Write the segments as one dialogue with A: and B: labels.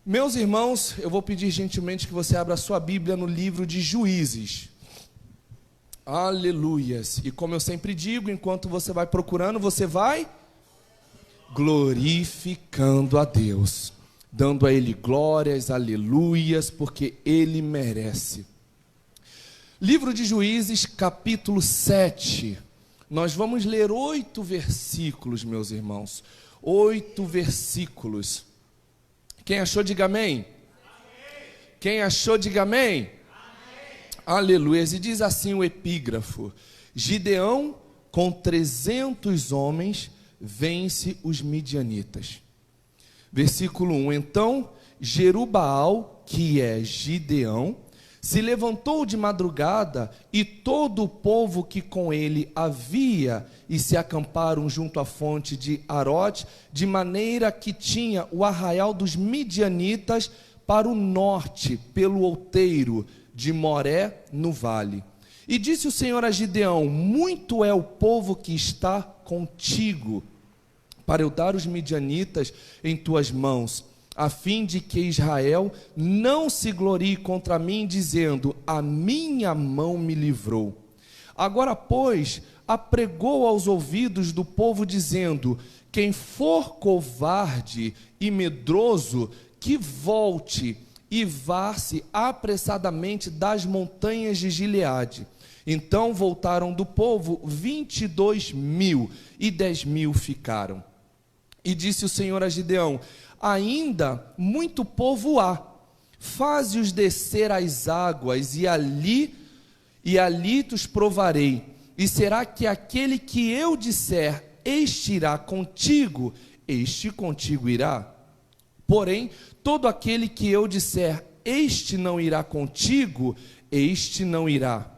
A: Meus irmãos, eu vou pedir gentilmente que você abra a sua Bíblia no livro de Juízes. Aleluias. E como eu sempre digo, enquanto você vai procurando, você vai glorificando a Deus, dando a Ele glórias, aleluias, porque Ele merece. Livro de Juízes, capítulo 7. Nós vamos ler 8 versículos, meus irmãos. 8 versículos. Quem achou, diga amém. Quem achou, diga amém. Aleluia. E diz assim o epígrafo: Gideão, com 300 homens, vence os midianitas. Versículo 1. Então Jerubaal, que é Gideão, se levantou de madrugada, e todo o povo que com ele havia, e se acamparam junto à fonte de Arote, de maneira que tinha o arraial dos midianitas para o norte, pelo outeiro de Moré, no vale. E disse o Senhor a Gideão: muito é o povo que está contigo, para eu dar os midianitas em tuas mãos, a fim de que Israel não se glorie contra mim, dizendo: a minha mão me livrou. Agora, pois, apregou aos ouvidos do povo, dizendo: quem for covarde e medroso, que volte e vá-se apressadamente das montanhas de Gileade. Então voltaram do povo 22.000, e 10.000 ficaram. E disse o Senhor a Gideão: ainda muito povo há, faze-os descer às águas, e ali os provarei. E será que aquele que eu disser, este irá contigo, este contigo irá? Porém, todo aquele que eu disser, este não irá contigo, este não irá.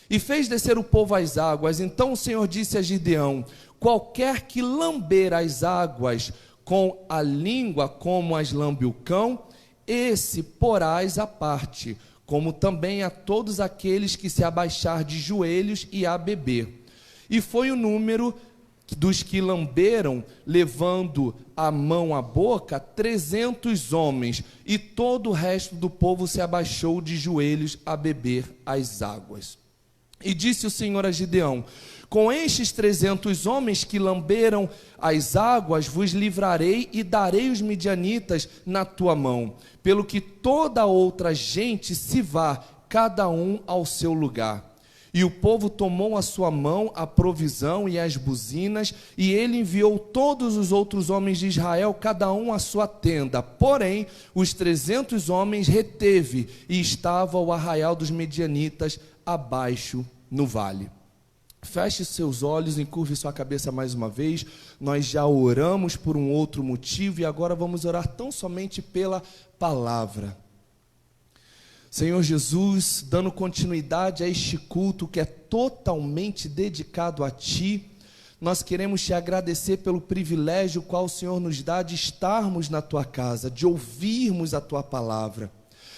A: E fez descer o povo às águas. Então o Senhor disse a Gideão: qualquer que lamber as águas com a língua, como as lambe o cão, esse porás à parte, como também a todos aqueles que se abaixar de joelhos e a beber. E foi o número dos que lamberam, levando a mão à boca, 300 homens, e todo o resto do povo se abaixou de joelhos a beber as águas. E disse o Senhor a Gideão: com estes 300 homens que lamberam as águas, vos livrarei e darei os midianitas na tua mão, pelo que toda outra gente se vá, cada um ao seu lugar. E o povo tomou à sua mão a provisão e as buzinas, e ele enviou todos os outros homens de Israel, cada um à sua tenda. Porém, os 300 homens reteve, e estava o arraial dos midianitas abaixo no vale. Feche seus olhos, encurve sua cabeça mais uma vez. Nós já oramos por um outro motivo, e agora vamos orar tão somente pela palavra. Senhor Jesus, dando continuidade a este culto que é totalmente dedicado a Ti, nós queremos Te agradecer pelo privilégio qual o Senhor nos dá de estarmos na Tua casa, de ouvirmos a Tua palavra.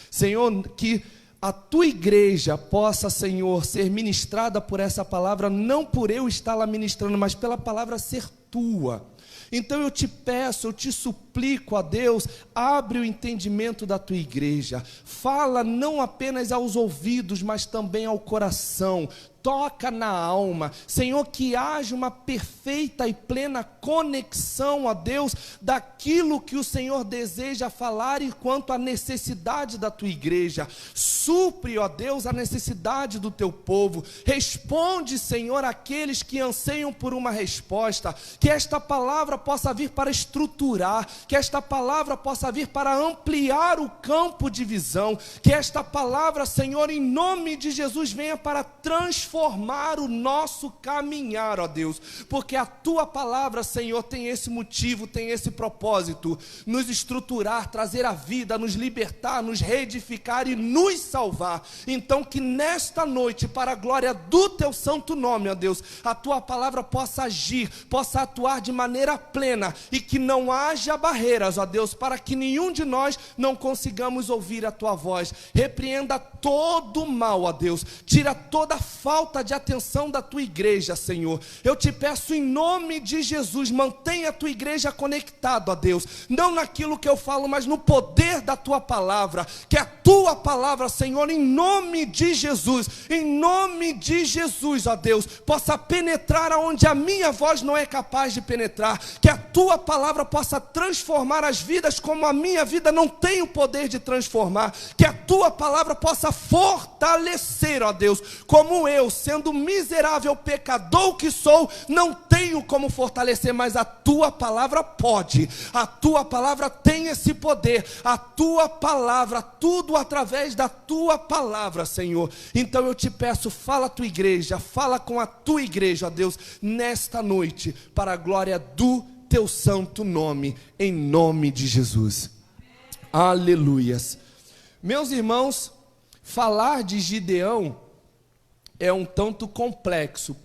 A: Senhor, que a Tua igreja possa, Senhor, ser ministrada por essa palavra, não por eu estar lá ministrando, mas pela palavra ser Tua. Então eu te peço, eu te suplico a Deus, abre o entendimento da tua igreja, fala não apenas aos ouvidos, mas também ao coração, toca na alma, Senhor, que haja uma perfeita e plena conexão, ó Deus, daquilo que o Senhor deseja falar e quanto à necessidade da tua igreja. Supre, ó Deus, a necessidade do teu povo, responde, Senhor, àqueles que anseiam por uma resposta, que esta palavra possa vir para estruturar, que esta palavra possa vir para ampliar o campo de visão, que esta palavra, Senhor, em nome de Jesus, venha para transformar o nosso caminhar, ó Deus, porque a tua palavra, Senhor, tem esse motivo, tem esse propósito, nos estruturar, trazer a vida, nos libertar, nos reedificar e nos salvar. Então que nesta noite, para a glória do teu santo nome, ó Deus, a tua palavra possa agir, possa atuar de maneira maneira plena e que não haja barreiras, ó Deus, para que nenhum de nós não consigamos ouvir a tua voz. Repreenda todo o mal, ó Deus, tira toda a falta de atenção da tua igreja, Senhor. Eu te peço em nome de Jesus, mantenha a tua igreja conectada, ó Deus, não naquilo que eu falo, mas no poder da tua palavra, que a tua palavra, Senhor, em nome de Jesus, ó Deus, possa penetrar aonde a minha voz não é capaz de penetrar, que a tua palavra possa transformar as vidas como a minha vida não tem o poder de transformar, que a tua palavra possa fortalecer, ó Deus, como eu, sendo miserável pecador que sou, não tenho como fortalecer, mas a tua palavra pode, a tua palavra tem esse poder, a tua palavra, tudo através da tua palavra, Senhor. Então eu te peço, fala a tua igreja, fala com a tua igreja, ó Deus, nesta noite, para a glória do teu santo nome, em nome de Jesus. Aleluias. Meus irmãos, falar de Gideão é um tanto complexo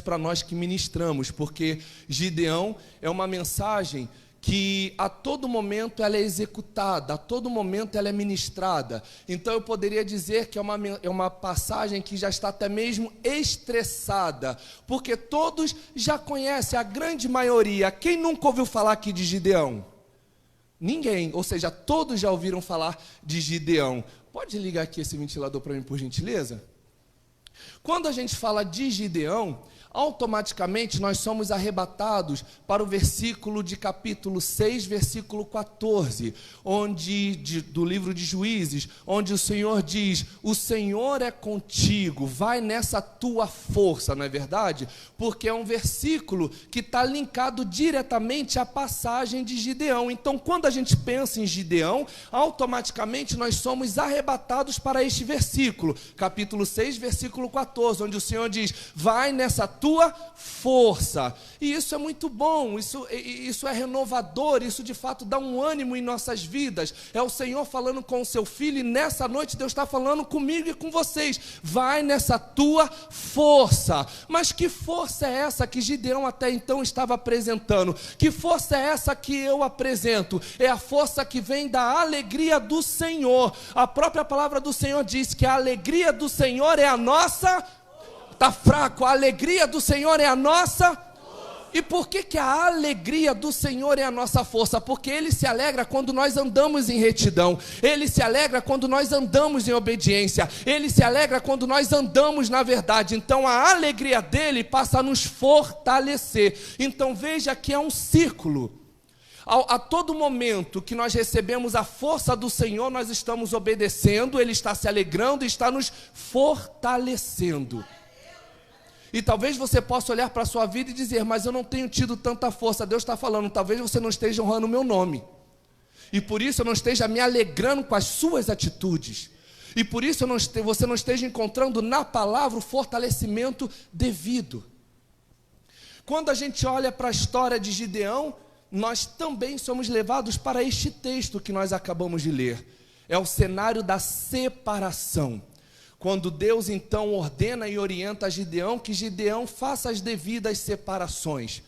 A: para nós que ministramos, porque Gideão é uma mensagem que a todo momento ela é executada, a todo momento ela é ministrada. Então eu poderia dizer que é uma passagem que já está até mesmo estressada, porque todos já conhecem, a grande maioria. Quem nunca ouviu falar aqui de Gideão? Ninguém, ou seja, todos já ouviram falar de Gideão. Pode ligar aqui esse ventilador para mim, por gentileza? Quando a gente fala de Gideão, automaticamente nós somos arrebatados para o versículo de capítulo 6, versículo 14, do livro de Juízes, onde o Senhor diz: o Senhor é contigo, vai nessa tua força, não é verdade? Porque é um versículo que está linkado diretamente à passagem de Gideão. Então, quando a gente pensa em Gideão, automaticamente nós somos arrebatados para este versículo, capítulo 6, versículo 14, onde o Senhor diz: vai nessa tua força. E isso é muito bom, isso é renovador, isso de fato dá um ânimo em nossas vidas. É o Senhor falando com o seu filho, e nessa noite Deus está falando comigo e com vocês: vai nessa tua força. Mas que força é essa que Gideão até então estava apresentando? Que força é essa que eu apresento? É a força que vem da alegria do Senhor. A própria palavra do Senhor diz que a alegria do Senhor é a nossa... Está fraco, a alegria do Senhor é a nossa. E por que a alegria do Senhor é a nossa força? Porque Ele se alegra quando nós andamos em retidão, Ele se alegra quando nós andamos em obediência, Ele se alegra quando nós andamos na verdade. Então a alegria dEle passa a nos fortalecer. Então veja que é um círculo. A todo momento que nós recebemos a força do Senhor, nós estamos obedecendo, Ele está se alegrando e está nos fortalecendo. E talvez você possa olhar para a sua vida e dizer: mas eu não tenho tido tanta força. Deus está falando: talvez você não esteja honrando o meu nome, e por isso eu não esteja me alegrando com as suas atitudes, e por isso você não esteja encontrando na palavra o fortalecimento devido. Quando a gente olha para a história de Gideão, nós também somos levados para este texto que nós acabamos de ler. É o cenário da separação. Quando Deus então ordena e orienta a Gideão que Gideão faça as devidas separações.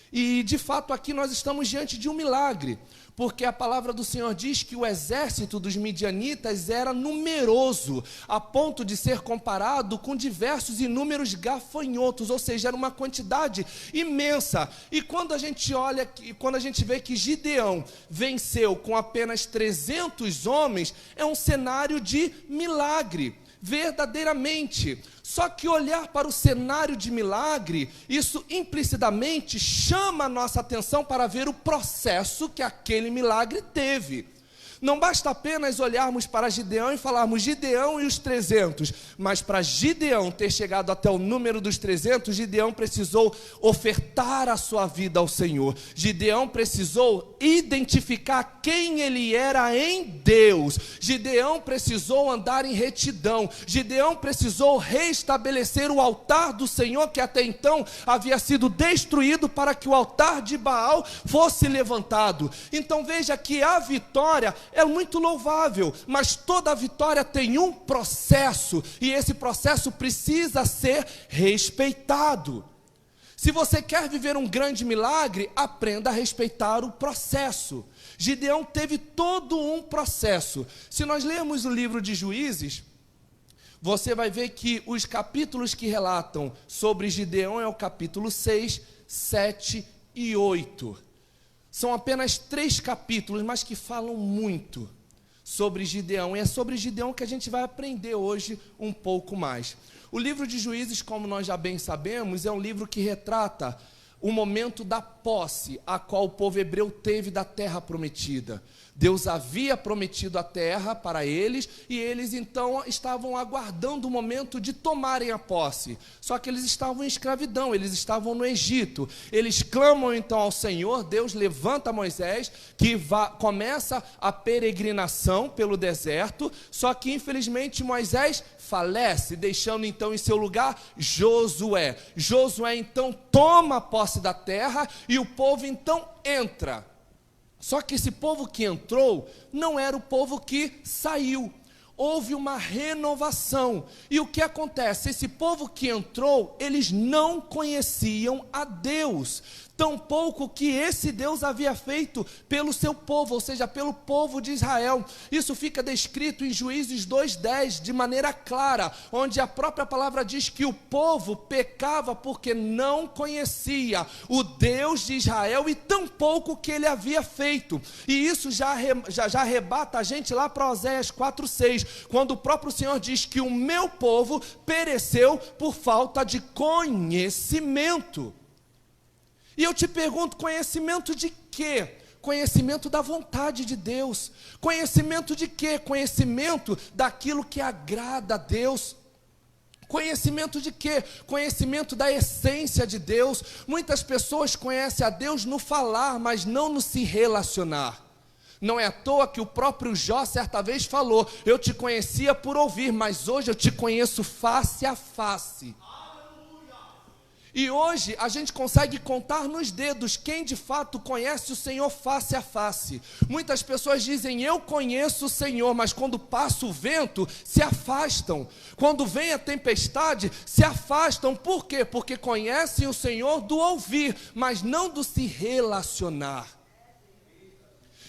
A: E de fato aqui nós estamos diante de um milagre, porque a palavra do Senhor diz que o exército dos midianitas era numeroso, a ponto de ser comparado com diversos inúmeros gafanhotos, ou seja, era uma quantidade imensa. E quando a gente olha, quando a gente vê que Gideão venceu com apenas 300 homens, é um cenário de milagre. Verdadeiramente. Só que olhar para o cenário de milagre, isso implicitamente chama a nossa atenção para ver o processo que aquele milagre teve. Não basta apenas olharmos para Gideão e falarmos Gideão e os 300, mas para Gideão ter chegado até o número dos 300, Gideão precisou ofertar a sua vida ao Senhor. Gideão precisou identificar quem ele era em Deus. Gideão precisou andar em retidão. Gideão precisou restabelecer o altar do Senhor, que até então havia sido destruído, para que o altar de Baal fosse levantado. Então veja que a vitória é muito louvável, mas toda vitória tem um processo, e esse processo precisa ser respeitado. Se você quer viver um grande milagre, aprenda a respeitar o processo. Gideão teve todo um processo. Se nós lermos o livro de Juízes, você vai ver que os capítulos que relatam sobre Gideão é o capítulo 6, 7 e 8. São apenas 3 capítulos, mas que falam muito sobre Gideão. E é sobre Gideão que a gente vai aprender hoje um pouco mais. O livro de Juízes, como nós já bem sabemos, é um livro que retrata o momento da posse a qual o povo hebreu teve da terra prometida. Deus havia prometido a terra para eles e eles então estavam aguardando o momento de tomarem a posse. Só que eles estavam em escravidão, eles estavam no Egito. Eles clamam então ao Senhor, Deus levanta Moisés, que começa a peregrinação pelo deserto, só que infelizmente Moisés falece, deixando então em seu lugar Josué. Josué então toma posse da terra e o povo então entra. Só que esse povo que entrou não era o povo que saiu. Houve uma renovação. E o que acontece? Esse povo que entrou, eles não conheciam a Deus. Tampouco que esse Deus havia feito pelo seu povo, ou seja, pelo povo de Israel. Isso fica descrito em Juízes 2:10, de maneira clara, onde a própria palavra diz que o povo pecava porque não conhecia o Deus de Israel e tampouco o que ele havia feito. E isso já arrebata a gente lá para Oséias 4:6, quando o próprio Senhor diz que o meu povo pereceu por falta de conhecimento. E eu te pergunto, conhecimento de quê? Conhecimento da vontade de Deus. Conhecimento de quê? Conhecimento daquilo que agrada a Deus. Conhecimento de quê? Conhecimento da essência de Deus. Muitas pessoas conhecem a Deus no falar, mas não no se relacionar. Não é à toa que o próprio Jó certa vez falou: eu te conhecia por ouvir, mas hoje eu te conheço face a face. E hoje a gente consegue contar nos dedos quem de fato conhece o Senhor face a face. Muitas pessoas dizem: eu conheço o Senhor, mas quando passa o vento, se afastam. Quando vem a tempestade, se afastam. Por quê? Porque conhecem o Senhor do ouvir, mas não do se relacionar.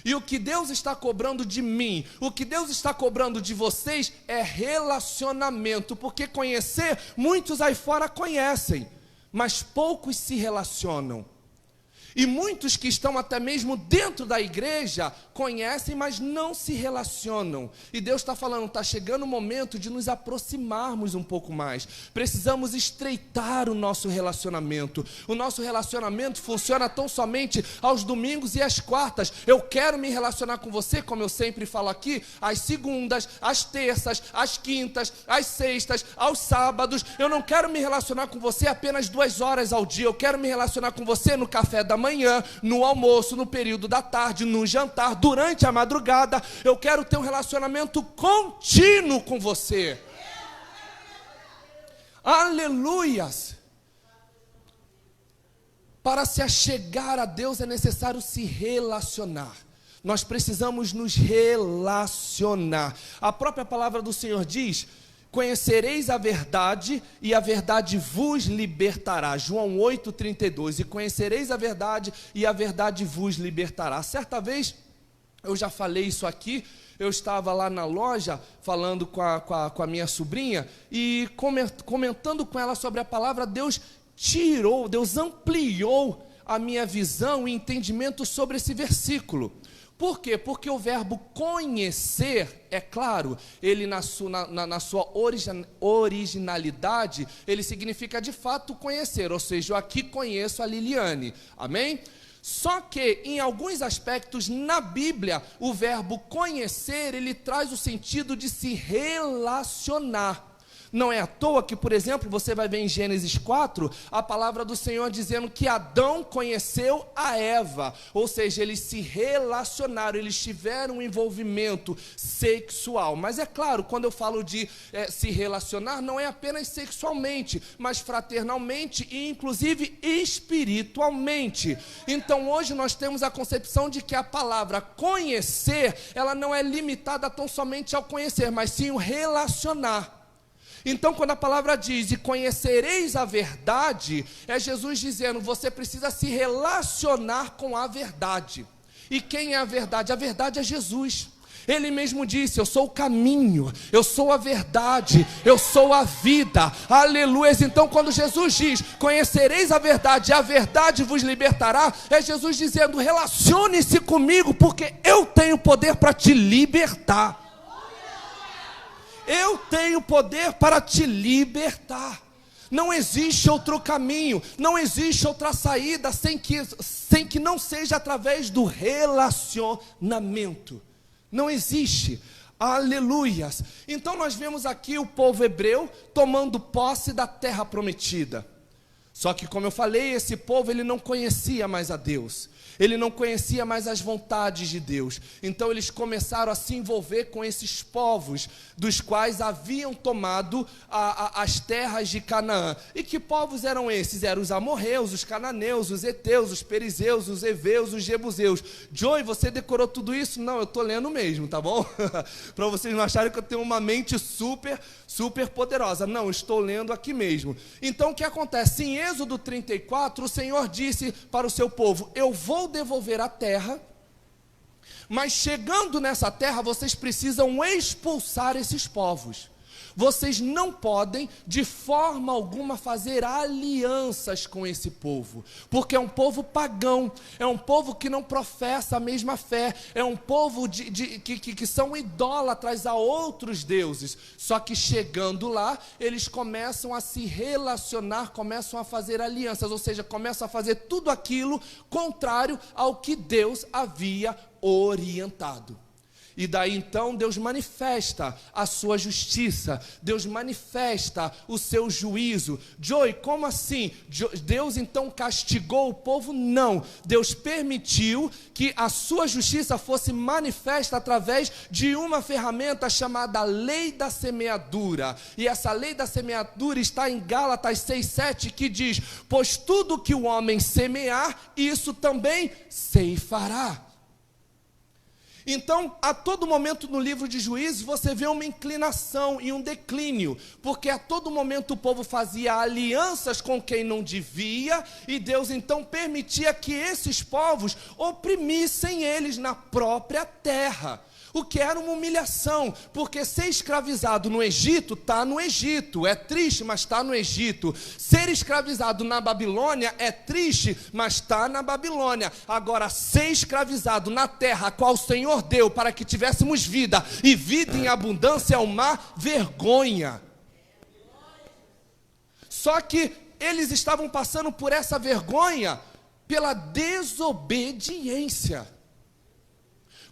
A: E o que Deus está cobrando de mim, o que Deus está cobrando de vocês é relacionamento. Porque conhecer, muitos aí fora conhecem, mas poucos se relacionam. E muitos que estão até mesmo dentro da igreja conhecem, mas não se relacionam. E Deus está falando, está chegando o momento de nos aproximarmos um pouco mais. Precisamos estreitar o nosso relacionamento. O nosso relacionamento funciona tão somente aos domingos e às quartas. Eu quero me relacionar com você, como eu sempre falo aqui, às segundas, às terças, às quintas, às sextas, aos sábados. Eu não quero me relacionar com você apenas 2 horas ao dia. Eu quero me relacionar com você no café da manhã, no almoço, no período da tarde, no jantar, durante a madrugada. Eu quero ter um relacionamento contínuo com você. Aleluias! Para se achegar a Deus é necessário se relacionar. Nós precisamos nos relacionar. A própria palavra do Senhor diz: conhecereis a verdade e a verdade vos libertará. João 8,32. E conhecereis a verdade e a verdade vos libertará. Certa vez, eu já falei isso aqui, eu estava lá na loja falando com a minha sobrinha e comentando com ela sobre a palavra. Deus ampliou a minha visão e entendimento sobre esse versículo. Por quê? Porque o verbo conhecer, é claro, ele na sua originalidade, ele significa de fato conhecer, ou seja, eu aqui conheço a Liliane, amém? Só que em alguns aspectos na Bíblia, o verbo conhecer, ele traz o sentido de se relacionar. Não é à toa que, por exemplo, você vai ver em Gênesis 4, a palavra do Senhor dizendo que Adão conheceu a Eva, ou seja, eles se relacionaram, eles tiveram um envolvimento sexual. Mas é claro, quando eu falo de se relacionar, não é apenas sexualmente, mas fraternalmente e inclusive espiritualmente. Então hoje nós temos a concepção de que a palavra conhecer, ela não é limitada tão somente ao conhecer, mas sim o relacionar. Então, quando a palavra diz, e conhecereis a verdade, é Jesus dizendo, você precisa se relacionar com a verdade. E quem é a verdade? A verdade é Jesus. Ele mesmo disse, eu sou o caminho, eu sou a verdade, eu sou a vida, aleluia. Então quando Jesus diz, conhecereis a verdade vos libertará, é Jesus dizendo, relacione-se comigo, porque eu tenho poder para te libertar. Eu tenho poder para te libertar. Não existe outro caminho, não existe outra saída sem que não seja através do relacionamento. Não existe, aleluias. Então nós vemos aqui o povo hebreu tomando posse da terra prometida. Só que, como eu falei, esse povo ele não conhecia mais a Deus, ele não conhecia mais as vontades de Deus. Então eles começaram a se envolver com esses povos, dos quais haviam tomado as terras de Canaã. E que povos eram esses? Eram os amorreus, os cananeus, os heteus, os perizeus, os heveus, os jebuseus. Joey, você decorou tudo isso? Não, eu estou lendo mesmo, tá bom? Para vocês não acharem que eu tenho uma mente super poderosa. Não, estou lendo aqui mesmo. Então o que acontece? Em Êxodo 34, o Senhor disse para o seu povo, eu vou devolver a terra, mas chegando nessa terra, vocês precisam expulsar esses povos. Vocês não podem, de forma alguma, fazer alianças com esse povo, porque é um povo pagão, é um povo que não professa a mesma fé, é um povo que são idólatras a outros deuses. Só que chegando lá, eles começam a se relacionar, começam a fazer alianças, ou seja, começam a fazer tudo aquilo contrário ao que Deus havia orientado. E daí então Deus manifesta a sua justiça, Deus manifesta o seu juízo. Joey, como assim? Deus então castigou o povo? Não, Deus permitiu que a sua justiça fosse manifesta através de uma ferramenta chamada lei da semeadura. E essa lei da semeadura está em Gálatas 6:7, que diz, pois tudo que o homem semear, isso também ceifará. Então, a todo momento no livro de Juízes, você vê uma inclinação e um declínio, porque a todo momento o povo fazia alianças com quem não devia, e Deus então permitia que esses povos oprimissem eles na própria terra. O que era uma humilhação, porque ser escravizado no Egito, está no Egito, é triste, mas está no Egito. Ser escravizado na Babilônia é triste, mas está na Babilônia. Agora, ser escravizado na terra a qual o Senhor deu para que tivéssemos vida, e vida em abundância, é uma vergonha. Só que eles estavam passando por essa vergonha pela desobediência.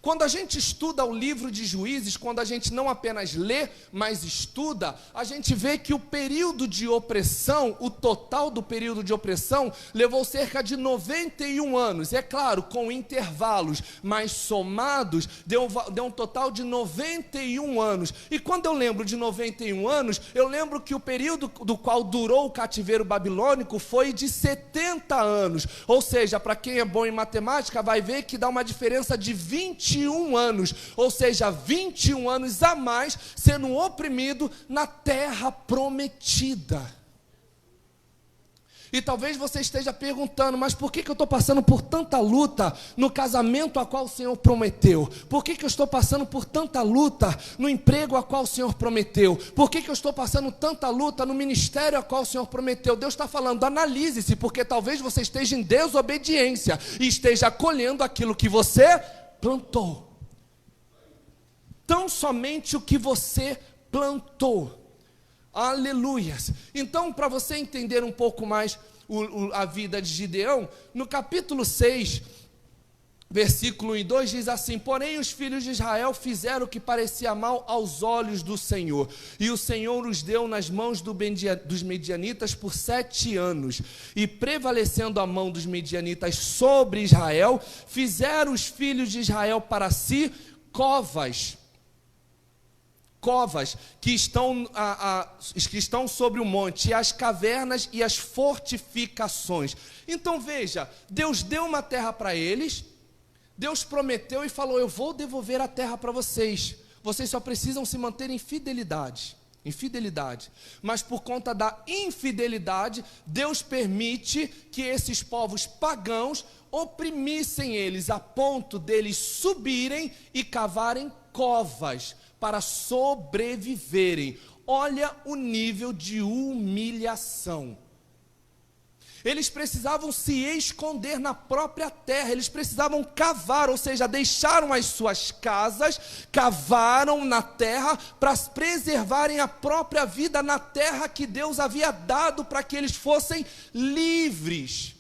A: Quando a gente estuda o livro de Juízes, quando a gente não apenas lê, mas estuda, a gente vê que o período de opressão, o total do período de opressão, levou cerca de 91 anos. É claro, com intervalos, mas somados, deu um total de 91 anos. E quando eu lembro de 91 anos, eu lembro que o período do qual durou o cativeiro babilônico foi de 70 anos. Ou seja, para quem é bom em matemática, vai ver que dá uma diferença de 21 anos, ou seja, 21 anos a mais sendo oprimido na terra prometida. E talvez você esteja perguntando, mas por que eu estou passando por tanta luta no casamento a qual o Senhor prometeu? Por que eu estou passando por tanta luta no emprego a qual o Senhor prometeu? Por que eu estou passando tanta luta no ministério a qual o Senhor prometeu? Deus está falando, analise-se, porque talvez você esteja em desobediência e esteja colhendo aquilo que você plantou. Tão somente o que você plantou. Aleluias. Então, para você entender um pouco mais a vida de Gideão, no capítulo 6, versículo 1 e 2 diz assim, porém os filhos de Israel fizeram o que parecia mal aos olhos do Senhor, e o Senhor os deu nas mãos dos medianitas por 7 anos, e prevalecendo a mão dos medianitas sobre Israel, fizeram os filhos de Israel para si covas que estão sobre o monte, e as cavernas e as fortificações. Então veja, Deus deu uma terra para eles, Deus prometeu e falou, eu vou devolver a terra para vocês, vocês só precisam se manter em fidelidade. Infidelidade. Mas por conta da infidelidade, Deus permite que esses povos pagãos oprimissem eles, a ponto deles subirem e cavarem covas para sobreviverem. Olha o nível de humilhação. Eles precisavam se esconder na própria terra, eles precisavam cavar, ou seja, deixaram as suas casas, cavaram na terra para preservarem a própria vida na terra que Deus havia dado para que eles fossem livres.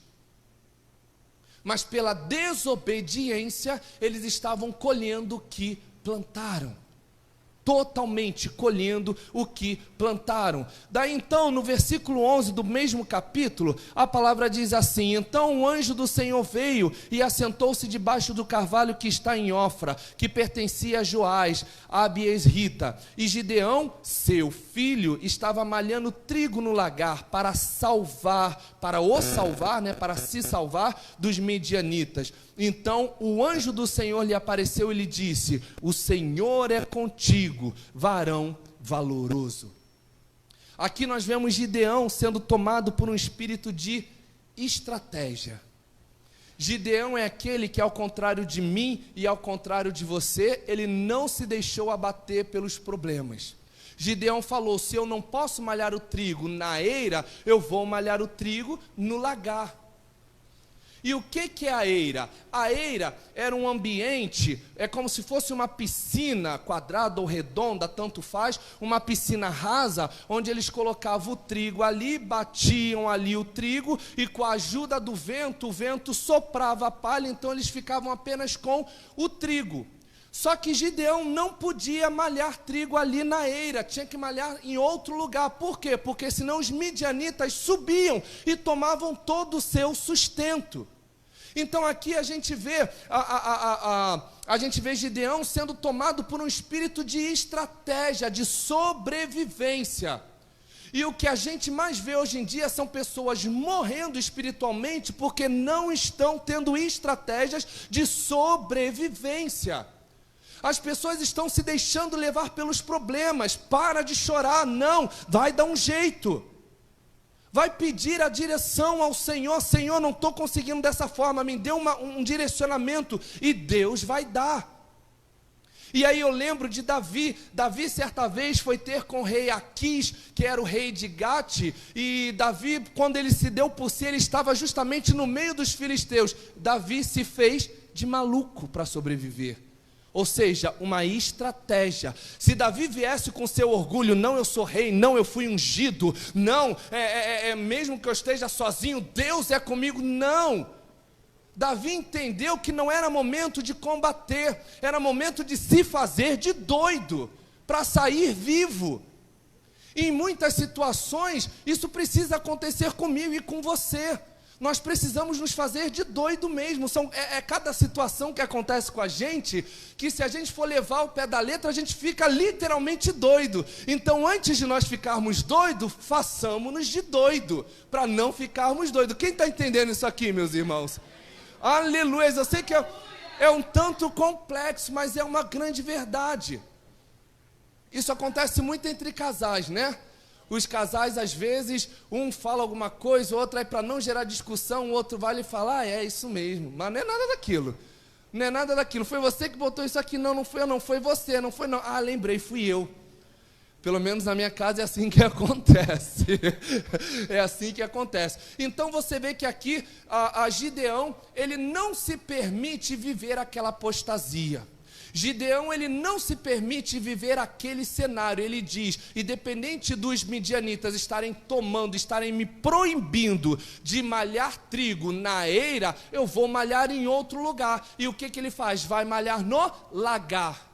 A: Mas pela desobediência, eles estavam colhendo o que plantaram. Totalmente colhendo o que plantaram. Daí então, no versículo 11 do mesmo capítulo, a palavra diz assim: então o anjo do Senhor veio e assentou-se debaixo do carvalho que está em Ofra, que pertencia a Joás, a Abiesrita. E Gideão, seu filho, estava malhando trigo no lagar para se salvar dos medianitas. Então o anjo do Senhor lhe apareceu e lhe disse: o Senhor é contigo, varão valoroso. Aqui nós vemos Gideão sendo tomado por um espírito de estratégia. Gideão é aquele que, ao contrário de mim e ao contrário de você, ele não se deixou abater pelos problemas. Gideão falou: se eu não posso malhar o trigo na eira, eu vou malhar o trigo no lagar. E o que é a eira? A eira era um ambiente, é como se fosse uma piscina, quadrada ou redonda, tanto faz, uma piscina rasa, onde eles colocavam o trigo ali, batiam ali o trigo, e com a ajuda do vento, o vento soprava a palha, então eles ficavam apenas com o trigo. Só que Gideão não podia malhar trigo ali na eira, tinha que malhar em outro lugar. Por quê? Porque senão os midianitas subiam e tomavam todo o seu sustento. Então aqui a gente vê Gideão sendo tomado por um espírito de estratégia, de sobrevivência. E o que a gente mais vê hoje em dia são pessoas morrendo espiritualmente porque não estão tendo estratégias de sobrevivência. As pessoas estão se deixando levar pelos problemas. Para de chorar, não, vai dar um jeito. Vai pedir a direção ao Senhor: Senhor, não estou conseguindo dessa forma, me dê um direcionamento, e Deus vai dar. E aí eu lembro de Davi. Davi certa vez foi ter com o rei Aquis, que era o rei de Gate, e Davi, quando ele se deu por si, ele estava justamente no meio dos filisteus. Davi se fez de maluco para sobreviver. Ou seja, uma estratégia. Se Davi viesse com seu orgulho: não, eu sou rei, não, eu fui ungido, não, mesmo que eu esteja sozinho, Deus é comigo, não. Davi entendeu que não era momento de combater, era momento de se fazer de doido, para sair vivo. E em muitas situações, isso precisa acontecer comigo e com você. Nós precisamos nos fazer de doido mesmo. Cada situação que acontece com a gente, que se a gente for levar ao pé da letra, a gente fica literalmente doido. Então, antes de nós ficarmos doidos, façamos-nos de doido, para não ficarmos doidos. Quem está entendendo isso aqui, meus irmãos? Aleluia! Eu sei que é um tanto complexo, mas é uma grande verdade. Isso acontece muito entre casais, né? Os casais, às vezes, um fala alguma coisa, o outro, aí para não gerar discussão, o outro vai lhe falar: é isso mesmo, mas não é nada daquilo. Não é nada daquilo. Foi você que botou isso aqui? Não, não foi eu, não foi você, não foi não. Ah, lembrei, fui eu. Pelo menos na minha casa é assim que acontece. É assim que acontece. Então você vê que aqui a Gideão, ele não se permite viver aquela apostasia. Gideão, ele não se permite viver aquele cenário. Ele diz: independente dos midianitas estarem me proibindo de malhar trigo na eira, eu vou malhar em outro lugar. E o que ele faz? Vai malhar no lagar.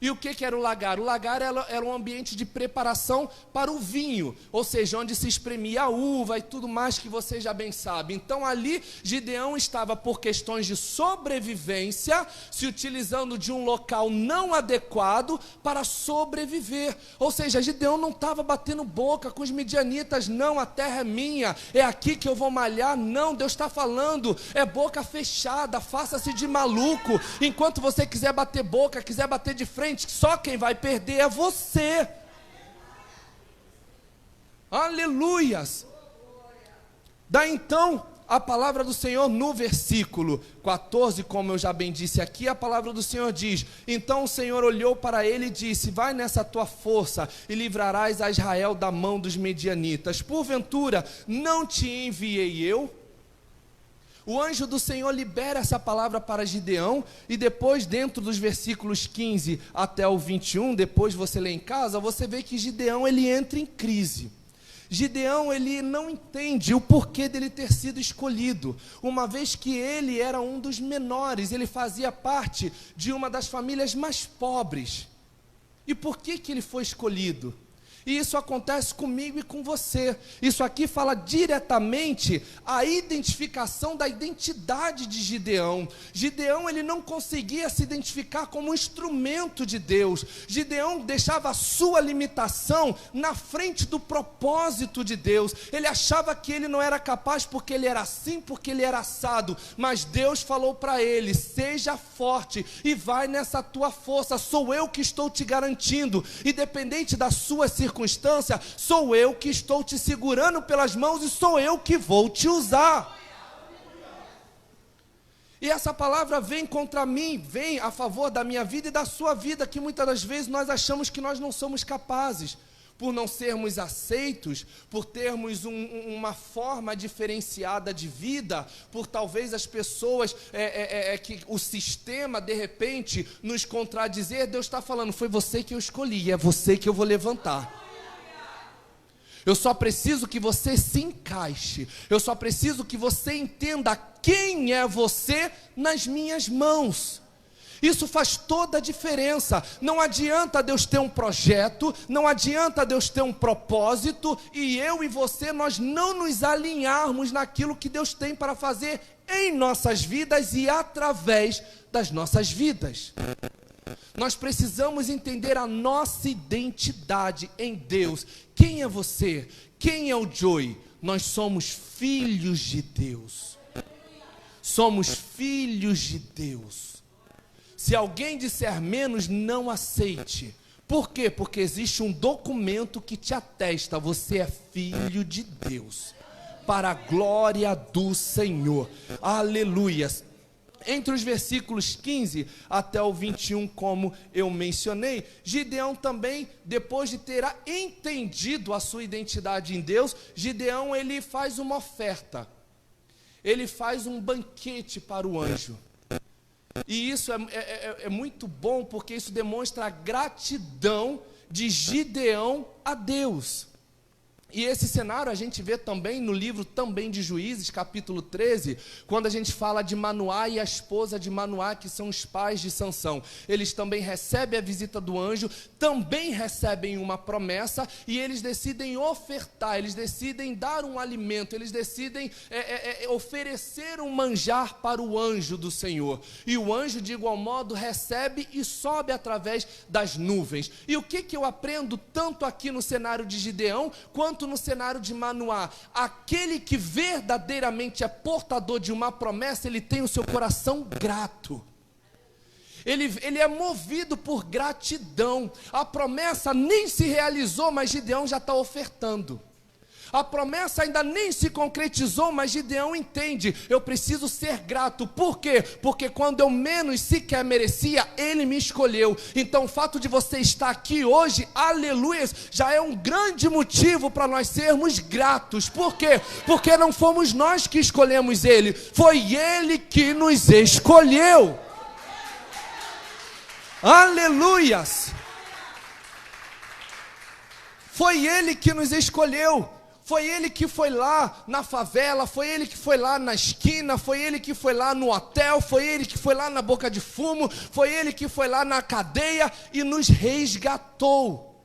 A: E o que era o lagar? O lagar era um ambiente de preparação para o vinho, ou seja, onde se espremia a uva e tudo mais que você já bem sabe. Então ali Gideão estava, por questões de sobrevivência, se utilizando de um local não adequado para sobreviver. Ou seja, Gideão não estava batendo boca com os midianitas: não, a terra é minha, é aqui que eu vou malhar. Não, Deus está falando, é boca fechada, faça-se de maluco. Enquanto você quiser bater boca, quiser bater de frente, só quem vai perder é você. Aleluias! Daí então, a palavra do Senhor no versículo 14, como eu já bem disse aqui, a palavra do Senhor diz: então o Senhor olhou para ele e disse: vai nessa tua força e livrarás a Israel da mão dos medianitas. Porventura, não te enviei eu? O anjo do Senhor libera essa palavra para Gideão, e depois, dentro dos versículos 15 até o 21, depois você lê em casa, você vê que Gideão ele entra em crise. Gideão ele não entende o porquê dele ter sido escolhido, uma vez que ele era um dos menores, ele fazia parte de uma das famílias mais pobres. E por que ele foi escolhido? E isso acontece comigo e com você. Isso aqui fala diretamente a identificação da identidade de Gideão. Gideão ele não conseguia se identificar como um instrumento de Deus. Gideão deixava a sua limitação na frente do propósito de Deus. Ele achava que ele não era capaz porque ele era assim, porque ele era assado. Mas Deus falou para ele: seja forte e vai nessa tua força. Sou eu que estou te garantindo. Independente da sua circunstância, sou eu que estou te segurando pelas mãos e sou eu que vou te usar. E essa palavra vem contra mim, vem a favor da minha vida e da sua vida, que muitas das vezes nós achamos que nós não somos capazes, por não sermos aceitos, por termos uma forma diferenciada de vida, por talvez as pessoas, que o sistema de repente nos contradizer. Deus está falando: foi você que eu escolhi, é você que eu vou levantar. Eu só preciso que você se encaixe, eu só preciso que você entenda quem é você nas minhas mãos. Isso faz toda a diferença. Não adianta Deus ter um projeto, não adianta Deus ter um propósito, e eu e você, nós não nos alinharmos naquilo que Deus tem para fazer em nossas vidas e através das nossas vidas. Nós precisamos entender a nossa identidade em Deus. Quem é você? Quem é o Joey? Nós somos filhos de Deus. Somos filhos de Deus. Se alguém disser menos, não aceite. Por quê? Porque existe um documento que te atesta: você é filho de Deus, para a glória do Senhor. Aleluias. Entre os versículos 15 até o 21, como eu mencionei, Gideão também, depois de ter entendido a sua identidade em Deus, Gideão ele faz uma oferta. Ele faz um banquete para o anjo. E isso é muito bom, porque isso demonstra a gratidão de Gideão a Deus. E esse cenário a gente vê também no livro também de Juízes, capítulo 13, quando a gente fala de Manoá e a esposa de Manoá, que são os pais de Sansão. Eles também recebem a visita do anjo, também recebem uma promessa, e eles decidem ofertar, eles decidem dar um alimento, eles decidem oferecer um manjar para o anjo do Senhor. E o anjo, de igual modo, recebe e sobe através das nuvens. E o que eu aprendo tanto aqui no cenário de Gideão, quanto no cenário de Manoá? Aquele que verdadeiramente é portador de uma promessa, ele tem o seu coração grato. Ele é movido por gratidão. A promessa nem se realizou, mas Gideão já está ofertando. A promessa ainda nem se concretizou, mas Gideão entende: eu preciso ser grato. Por quê? Porque quando eu menos sequer merecia, Ele me escolheu. Então o fato de você estar aqui hoje, aleluia, já é um grande motivo para nós sermos gratos. Por quê? Porque não fomos nós que escolhemos Ele, foi Ele que nos escolheu. Aleluias! Foi Ele que nos escolheu. Foi Ele que foi lá na favela, foi Ele que foi lá na esquina, foi Ele que foi lá no hotel, foi Ele que foi lá na boca de fumo, foi Ele que foi lá na cadeia e nos resgatou.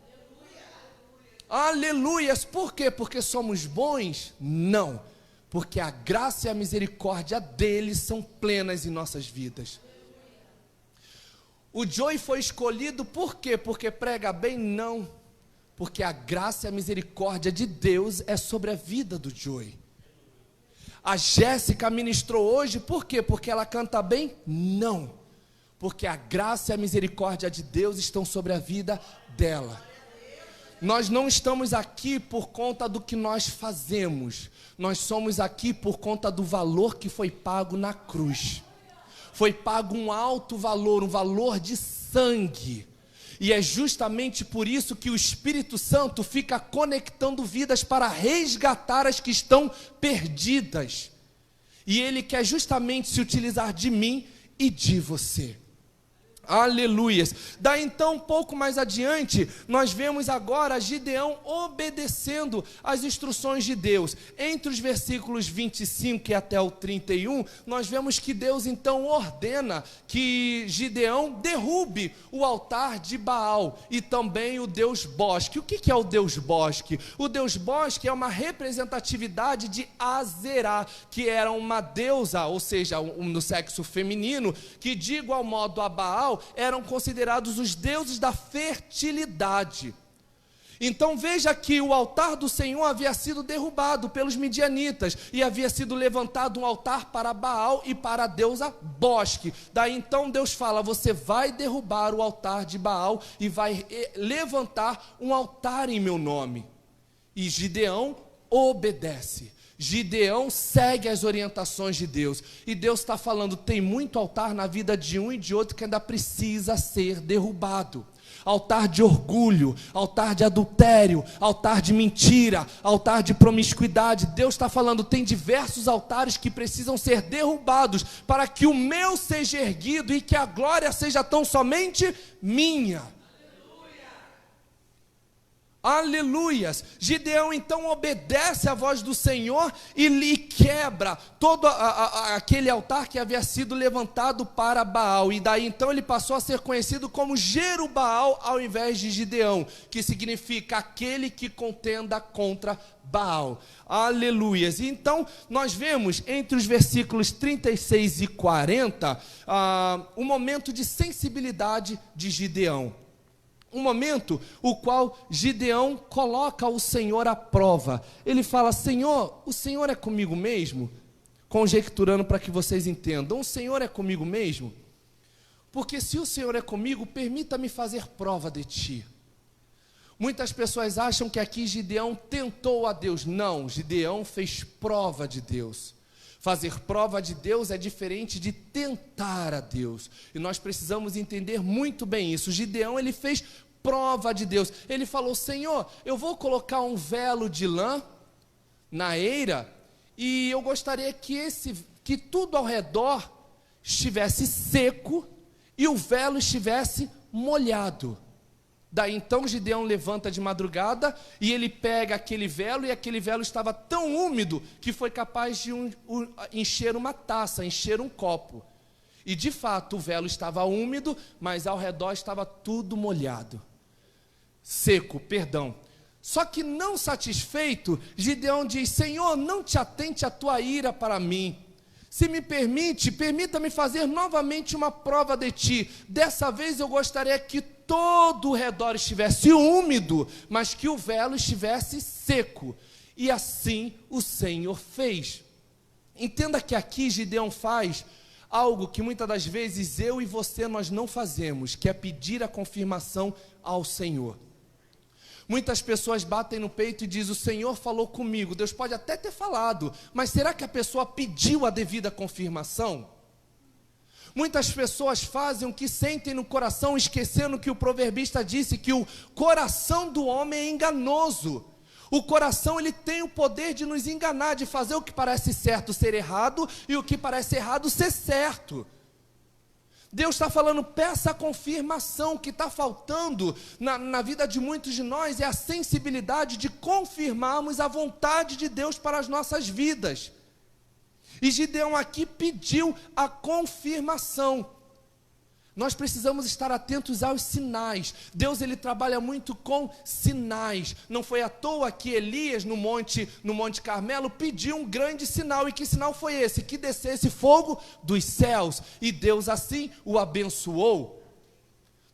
A: Aleluias! Por quê? Porque somos bons? Não, porque a graça e a misericórdia dele são plenas em nossas vidas. O Joey foi escolhido por quê? Porque prega bem? Não. Porque a graça e a misericórdia de Deus é sobre a vida do Joey. A Jéssica ministrou hoje, por quê? Porque ela canta bem? Não. Porque a graça e a misericórdia de Deus estão sobre a vida dela. Nós não estamos aqui por conta do que nós fazemos. Nós somos aqui por conta do valor que foi pago na cruz. Foi pago um alto valor, um valor de sangue. E é justamente por isso que o Espírito Santo fica conectando vidas para resgatar as que estão perdidas. E Ele quer justamente se utilizar de mim e de você. Aleluias. Daí então, um pouco mais adiante, nós vemos agora Gideão obedecendo às instruções de Deus. Entre os versículos 25 e até o 31, nós vemos que Deus então ordena que Gideão derrube o altar de Baal e também o Deus Bosque. O que é o Deus Bosque? O Deus Bosque é uma representatividade de Azerá, que era uma deusa, ou seja, no sexo feminino, que de igual modo a Baal eram considerados os deuses da fertilidade. Então veja que o altar do Senhor havia sido derrubado pelos midianitas e havia sido levantado um altar para Baal e para a deusa Bosque. Daí então Deus fala: você vai derrubar o altar de Baal e vai levantar um altar em meu nome. E Gideão obedece. Gideão segue as orientações de Deus. E Deus está falando: tem muito altar na vida de um e de outro que ainda precisa ser derrubado. Altar de orgulho, altar de adultério, altar de mentira, altar de promiscuidade. Deus está falando: tem diversos altares que precisam ser derrubados para que o meu seja erguido e que a glória seja tão somente minha. Aleluias. Gideão então obedece à voz do Senhor e lhe quebra todo aquele altar que havia sido levantado para Baal. E daí então ele passou a ser conhecido como Jerubaal ao invés de Gideão, que significa aquele que contenda contra Baal. Aleluias. E então nós vemos entre os versículos 36 e 40 um momento de sensibilidade de Gideão. Um momento o qual Gideão coloca o Senhor à prova. Ele fala: Senhor, o Senhor é comigo mesmo? Conjecturando para que vocês entendam: o Senhor é comigo mesmo? Porque se o Senhor é comigo, permita-me fazer prova de ti. Muitas pessoas acham que aqui Gideão tentou a Deus. Não, Gideão fez prova de Deus. Fazer prova de Deus é diferente de tentar a Deus. E nós precisamos entender muito bem isso. Gideão, ele fez prova de Deus. Ele falou: Senhor, eu vou colocar um velo de lã na eira e eu gostaria que tudo ao redor estivesse seco e o velo estivesse molhado. Daí então Gideão levanta de madrugada e ele pega aquele velo, e aquele velo estava tão úmido que foi capaz de encher uma taça, encher um copo. E de fato o velo estava úmido, mas ao redor estava tudo molhado. Seco, perdão. Só que não satisfeito, Gideão diz: Senhor, não te atente a tua ira para mim. Se me permite, permita-me fazer novamente uma prova de ti. Dessa vez eu gostaria que todo o redor estivesse úmido, mas que o velo estivesse seco. E assim o Senhor fez. Entenda que aqui Gideão faz algo que muitas das vezes eu e você nós não fazemos, que é pedir a confirmação ao Senhor. Muitas pessoas batem no peito e dizem: o Senhor falou comigo. Deus pode até ter falado, mas será que a pessoa pediu a devida confirmação? Muitas pessoas fazem o que sentem no coração, esquecendo que o proverbista disse que o coração do homem é enganoso. O coração, ele tem o poder de nos enganar, de fazer o que parece certo ser errado e o que parece errado ser certo. Deus está falando: peça a confirmação. O que está faltando na vida de muitos de nós é a sensibilidade de confirmarmos a vontade de Deus para as nossas vidas. E Gideão aqui pediu a confirmação. Nós precisamos estar atentos aos sinais. Deus, ele trabalha muito com sinais. Não foi à toa que Elias no Monte Carmelo pediu um grande sinal. E que sinal foi esse? Que descesse fogo dos céus. E Deus assim o abençoou.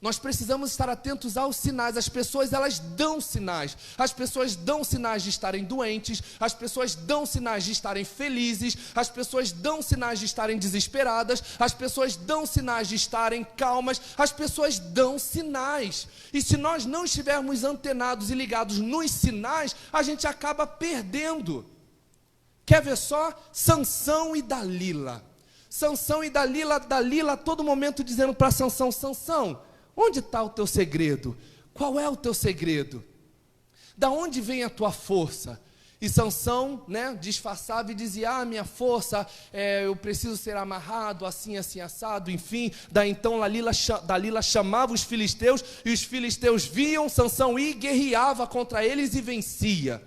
A: Nós precisamos estar atentos aos sinais. As pessoas, elas dão sinais. As pessoas dão sinais de estarem doentes. As pessoas dão sinais de estarem felizes. As pessoas dão sinais de estarem desesperadas. As pessoas dão sinais de estarem calmas. As pessoas dão sinais. E se nós não estivermos antenados e ligados nos sinais, a gente acaba perdendo. Quer ver só? Sansão e Dalila. Sansão e Dalila a todo momento dizendo para Sansão: Sansão, onde está o teu segredo? Qual é o teu segredo? Da onde vem a tua força? E Sansão, disfarçava e dizia: minha força, eu preciso ser amarrado, assim, assim, assado, enfim. Daí então Dalila chamava os filisteus, e os filisteus viam Sansão ir, guerreava contra eles e vencia.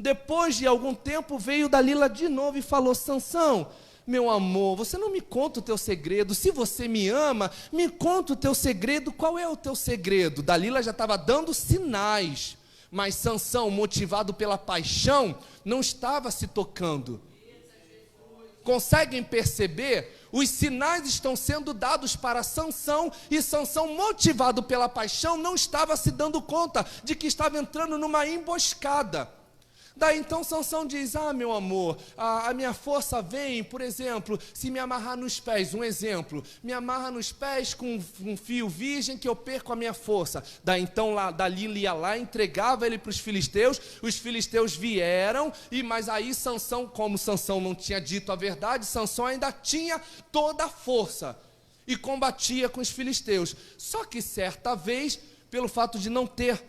A: Depois de algum tempo veio Dalila de novo e falou: Sansão, meu amor, você não me conta o teu segredo. Se você me ama, me conta o teu segredo. Qual é o teu segredo? Dalila já estava dando sinais, mas Sansão, motivado pela paixão, não estava se tocando. Conseguem perceber? Os sinais estão sendo dados para Sansão, e Sansão, motivado pela paixão, não estava se dando conta de que estava entrando numa emboscada. Daí então Sansão diz: meu amor, a minha força vem, por exemplo, se me amarrar nos pés, um exemplo, me amarra nos pés com um fio virgem que eu perco a minha força. Daí então Dalila ia lá, entregava ele para os filisteus vieram, mas aí Sansão, como Sansão não tinha dito a verdade, Sansão ainda tinha toda a força e combatia com os filisteus. Só que certa vez, pelo fato de não ter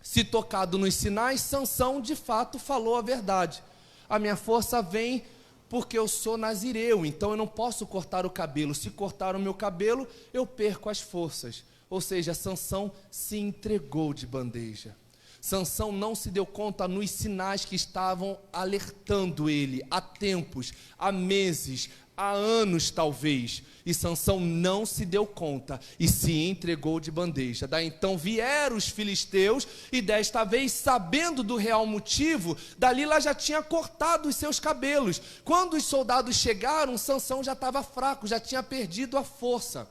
A: se tocado nos sinais, Sansão de fato falou a verdade. A minha força vem porque eu sou nazireu, então eu não posso cortar o cabelo. Se cortar o meu cabelo, eu perco as forças. Ou seja, Sansão se entregou de bandeja. Sansão não se deu conta nos sinais que estavam alertando ele há tempos, há meses, há anos talvez, e Sansão não se deu conta e se entregou de bandeja. Daí então vieram os filisteus, e desta vez, sabendo do real motivo, Dalila já tinha cortado os seus cabelos. Quando os soldados chegaram, Sansão já estava fraco, já tinha perdido a força.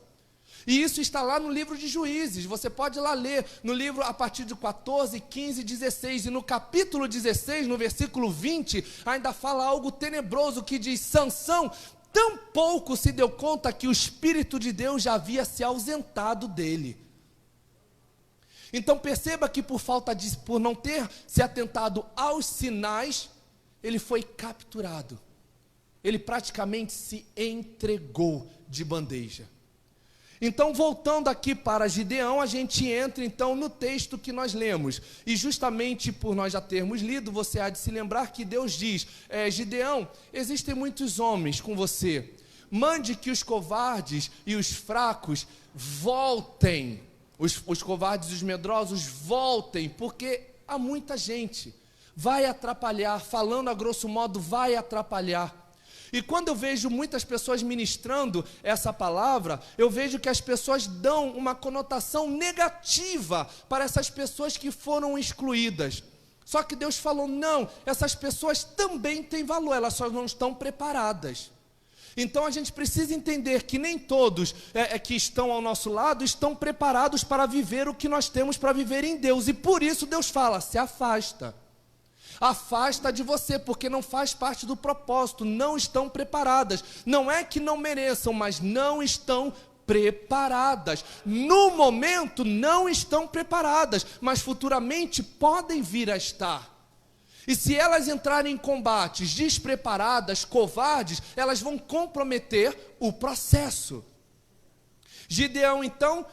A: E isso está lá no livro de Juízes, você pode ir lá ler, no livro a partir de 14, 15, 16, e no capítulo 16, no versículo 20, ainda fala algo tenebroso que diz: Sansão tão pouco se deu conta que o Espírito de Deus já havia se ausentado dele. Então perceba que por não ter se atentado aos sinais, ele foi capturado. Ele praticamente se entregou de bandeja. Então, voltando aqui para Gideão, a gente entra então no texto que nós lemos. E justamente por nós já termos lido, você há de se lembrar que Deus diz: Gideão, existem muitos homens com você. Mande que os covardes e os fracos voltem. Os covardes e os medrosos voltem, porque há muita gente. Vai atrapalhar, falando a grosso modo, vai atrapalhar. E quando eu vejo muitas pessoas ministrando essa palavra, eu vejo que as pessoas dão uma conotação negativa para essas pessoas que foram excluídas. Só que Deus falou: não, essas pessoas também têm valor, elas só não estão preparadas. Então a gente precisa entender que nem todos que estão ao nosso lado estão preparados para viver o que nós temos para viver em Deus. E por isso Deus fala: se afasta. Afasta de você, porque não faz parte do propósito, não estão preparadas. Não é que não mereçam, mas não estão preparadas. No momento não estão preparadas, mas futuramente podem vir a estar. E se elas entrarem em combates despreparadas, covardes, elas vão comprometer o processo. Gideão então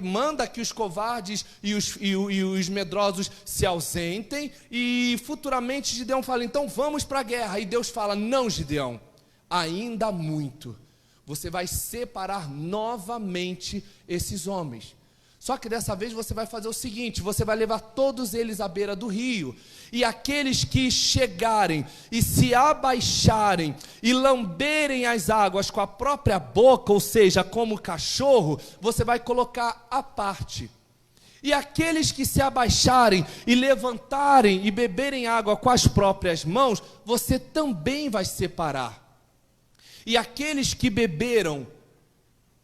A: manda que os covardes e os medrosos se ausentem, e futuramente Gideão fala: então vamos para a guerra. E Deus fala: não, Gideão, ainda há muito, você vai separar novamente esses homens. Só que dessa vez você vai fazer o seguinte: você vai levar todos eles à beira do rio, e aqueles que chegarem e se abaixarem e lamberem as águas com a própria boca, ou seja, como cachorro, você vai colocar à parte. E aqueles que se abaixarem e levantarem e beberem água com as próprias mãos, você também vai separar. E aqueles que beberam,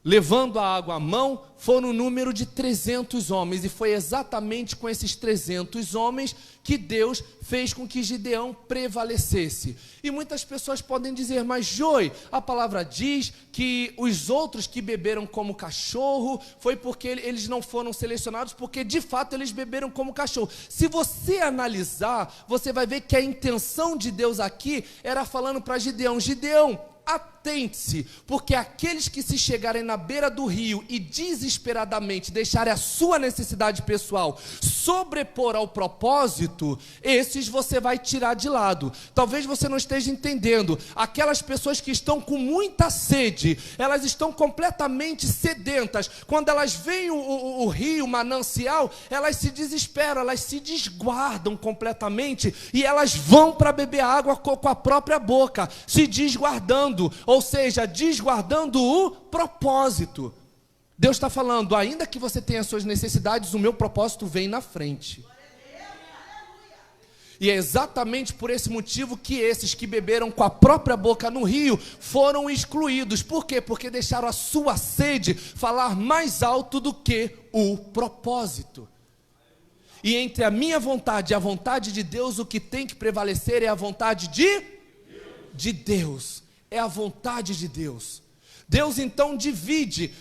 A: levando a água à mão, foram no número de 300 homens, e foi exatamente com esses 300 homens que Deus fez com que Gideão prevalecesse. E muitas pessoas podem dizer, mas Joy, a palavra diz que os outros que beberam como cachorro, foi porque eles não foram selecionados, porque de fato eles beberam como cachorro. Se você analisar, você vai ver que a intenção de Deus aqui era falando para Gideão, Gideão, atente-se, porque aqueles que se chegarem na beira do rio e desesperadamente deixarem a sua necessidade pessoal sobrepor ao propósito, esses você vai tirar de lado. Talvez você não esteja entendendo, aquelas pessoas que estão com muita sede, elas estão completamente sedentas, quando elas veem o rio, o manancial, elas se desesperam, elas se desguardam completamente, e elas vão para beber água com a própria boca, se desguardando, ou seja, desguardando o propósito. Deus está falando, ainda que você tenha suas necessidades, o meu propósito vem na frente. E é exatamente por esse motivo que esses que beberam com a própria boca no rio foram excluídos. Por quê? Porque deixaram a sua sede falar mais alto do que o propósito. E entre a minha vontade e a vontade de Deus, o que tem que prevalecer é a vontade de Deus. É a vontade de Deus. Deus então divide,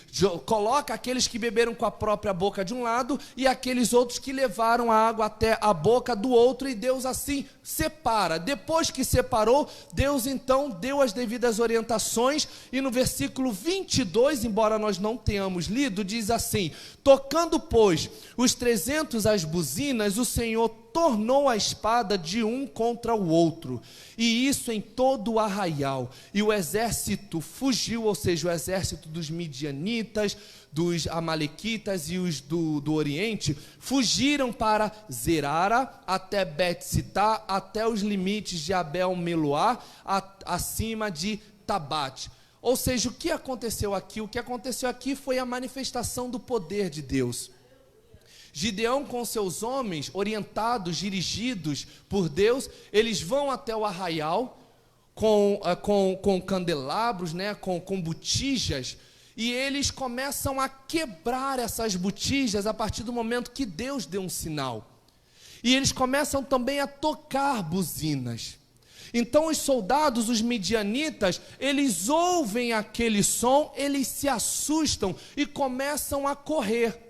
A: coloca aqueles que beberam com a própria boca de um lado e aqueles outros que levaram a água até a boca do outro, e Deus assim separa. Depois que separou, Deus então deu as devidas orientações, e no versículo 22, embora nós não tenhamos lido, diz assim: tocando pois os 300 as buzinas, o Senhor tornou a espada de um contra o outro, e isso em todo o arraial, e o exército fugiu, ou seja, o exército dos midianitas, dos amalequitas e os do Oriente, fugiram para Zerara, até Bet-Sitá, até os limites de Abel-Meloá, acima de Tabate. Ou seja, o que aconteceu aqui? O que aconteceu aqui foi a manifestação do poder de Deus. Gideão com seus homens, orientados, dirigidos por Deus, eles vão até o arraial com candelabros, né, com botijas, e eles começam a quebrar essas botijas a partir do momento que Deus deu um sinal. E eles começam também a tocar buzinas. Então os soldados, os midianitas, eles ouvem aquele som, eles se assustam e começam a correr.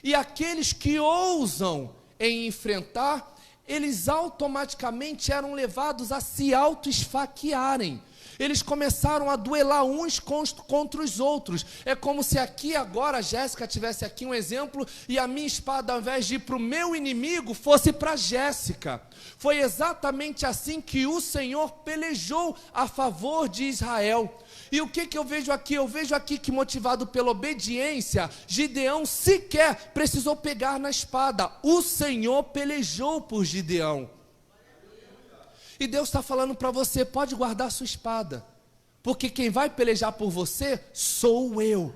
A: E aqueles que ousam em enfrentar, eles automaticamente eram levados a se auto-esfaquearem. Eles começaram a duelar uns contra os outros. É como se aqui agora a Jéssica tivesse aqui um exemplo, e a minha espada, ao invés de ir para o meu inimigo, fosse para a Jéssica. Foi exatamente assim que o Senhor pelejou a favor de Israel. E o que eu vejo aqui? Eu vejo aqui que, motivado pela obediência, Gideão sequer precisou pegar na espada. O Senhor pelejou por Gideão. E Deus está falando para você, pode guardar sua espada, porque quem vai pelejar por você sou eu.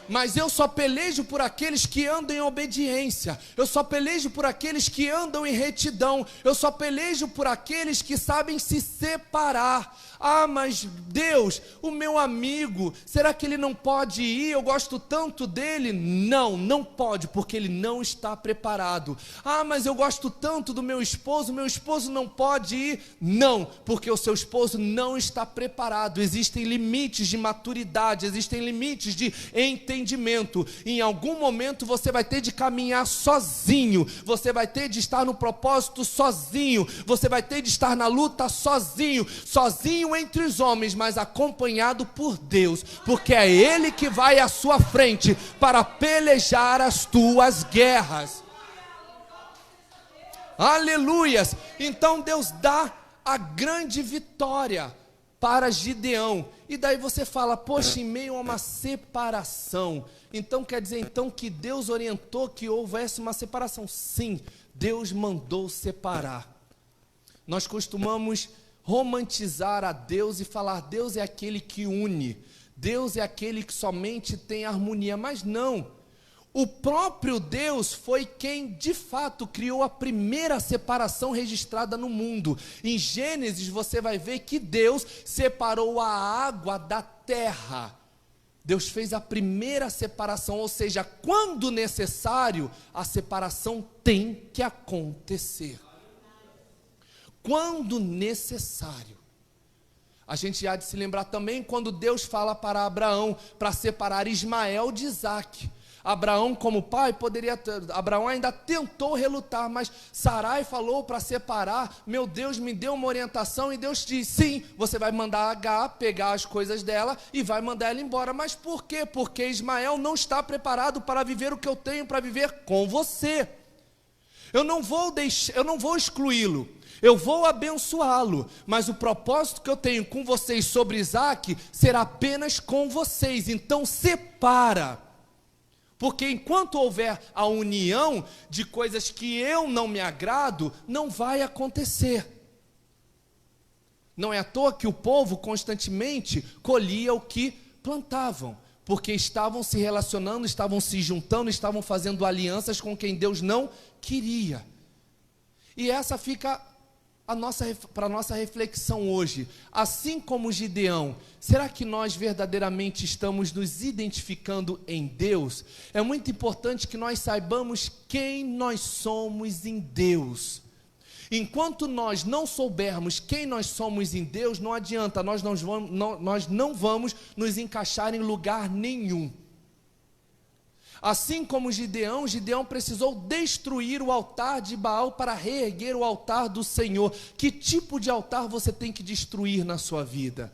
A: Mas eu só pelejo por aqueles que andam em obediência, eu só pelejo por aqueles que andam em retidão, eu só pelejo por aqueles que sabem se separar. Ah, mas Deus, o meu amigo, será que ele não pode ir? Eu gosto tanto dele. Não, não pode, porque ele não está preparado. Ah, mas eu gosto tanto do meu esposo não pode ir. Não, porque o seu esposo não está preparado. Existem limites de maturidade, existem limites de entendimento. Em algum momento você vai ter de caminhar sozinho, você vai ter de estar no propósito sozinho, você vai ter de estar na luta sozinho entre os homens, mas acompanhado por Deus, porque é Ele que vai à sua frente para pelejar as tuas guerras. Aleluias! Então Deus dá a grande vitória para Gideão. E daí você fala, poxa, em meio a uma separação, então quer dizer então que Deus orientou que houvesse uma separação? Sim, Deus mandou separar. Nós costumamos romantizar a Deus e falar, Deus é aquele que une, Deus é aquele que somente tem harmonia, mas não. O próprio Deus foi quem de fato criou a primeira separação registrada no mundo. Em Gênesis você vai ver que Deus separou a água da terra. Deus fez a primeira separação, ou seja, quando necessário, a separação tem que acontecer. Quando necessário. A gente há de se lembrar também quando Deus fala para Abraão para separar Ismael de Isaque. Abraão, como pai, Abraão ainda tentou relutar, mas Sarai falou para separar. Meu Deus me deu uma orientação e Deus disse: sim, você vai mandar Agar pegar as coisas dela e vai mandar ela embora. Mas por quê? Porque Ismael não está preparado para viver o que eu tenho para viver com você. Eu não vou excluí-lo, eu vou abençoá-lo, mas o propósito que eu tenho com vocês sobre Isaque será apenas com vocês. Então separa. Porque enquanto houver a união de coisas que eu não me agrado, não vai acontecer. Não é à toa que o povo constantemente colhia o que plantavam, porque estavam se relacionando, estavam se juntando, estavam fazendo alianças com quem Deus não queria. E essa fica para a nossa reflexão hoje. Assim como Gideão, será que nós verdadeiramente estamos nos identificando em Deus? É muito importante que nós saibamos quem nós somos em Deus. Enquanto nós não soubermos quem nós somos em Deus, não adianta, nós não vamos nos encaixar em lugar nenhum. Assim como Gideão precisou destruir o altar de Baal para reerguer o altar do Senhor. Que tipo de altar você tem que destruir na sua vida?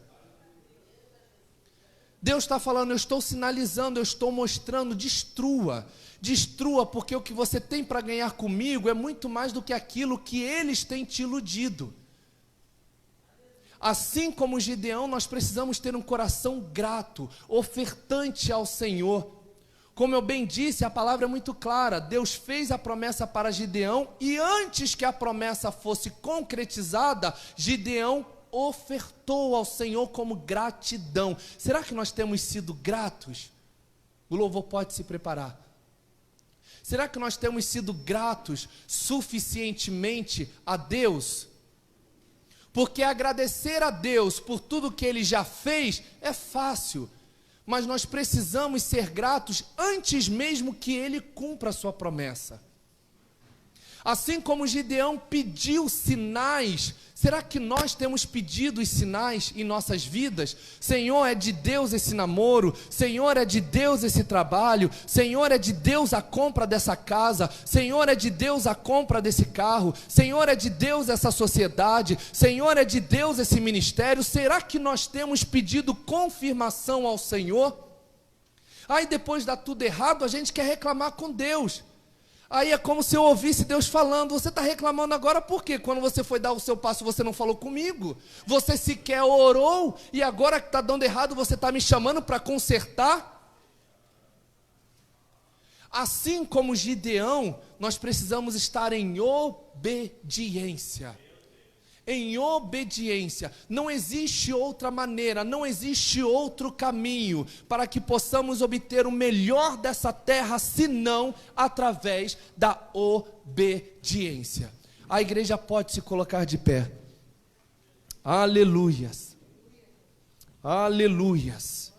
A: Deus está falando, eu estou sinalizando, eu estou mostrando, destrua, porque o que você tem para ganhar comigo é muito mais do que aquilo que eles têm te iludido. Assim como Gideão, nós precisamos ter um coração grato, ofertante ao Senhor. Como eu bem disse, a palavra é muito clara. Deus fez a promessa para Gideão e antes que a promessa fosse concretizada, Gideão ofertou ao Senhor como gratidão. Será que nós temos sido gratos? O louvor pode se preparar. Será que nós temos sido gratos suficientemente a Deus? Porque agradecer a Deus por tudo que Ele já fez é fácil. Mas nós precisamos ser gratos antes mesmo que Ele cumpra a sua promessa. Assim como Gideão pediu sinais, será que nós temos pedido os sinais em nossas vidas? Senhor, é de Deus esse namoro, Senhor, é de Deus esse trabalho, Senhor, é de Deus a compra dessa casa, Senhor, é de Deus a compra desse carro, Senhor, é de Deus essa sociedade, Senhor, é de Deus esse ministério. Será que nós temos pedido confirmação ao Senhor? Aí depois dá tudo errado, a gente quer reclamar com Deus. Aí é como se eu ouvisse Deus falando: você está reclamando agora por quê? Quando você foi dar o seu passo, você não falou comigo? Você sequer orou e agora que está dando errado, você está me chamando para consertar? Assim como Gideão, nós precisamos estar em obediência. Em obediência. Não existe outra maneira, não existe outro caminho para que possamos obter o melhor dessa terra, senão através da obediência. A igreja pode se colocar de pé. Aleluias. Aleluias.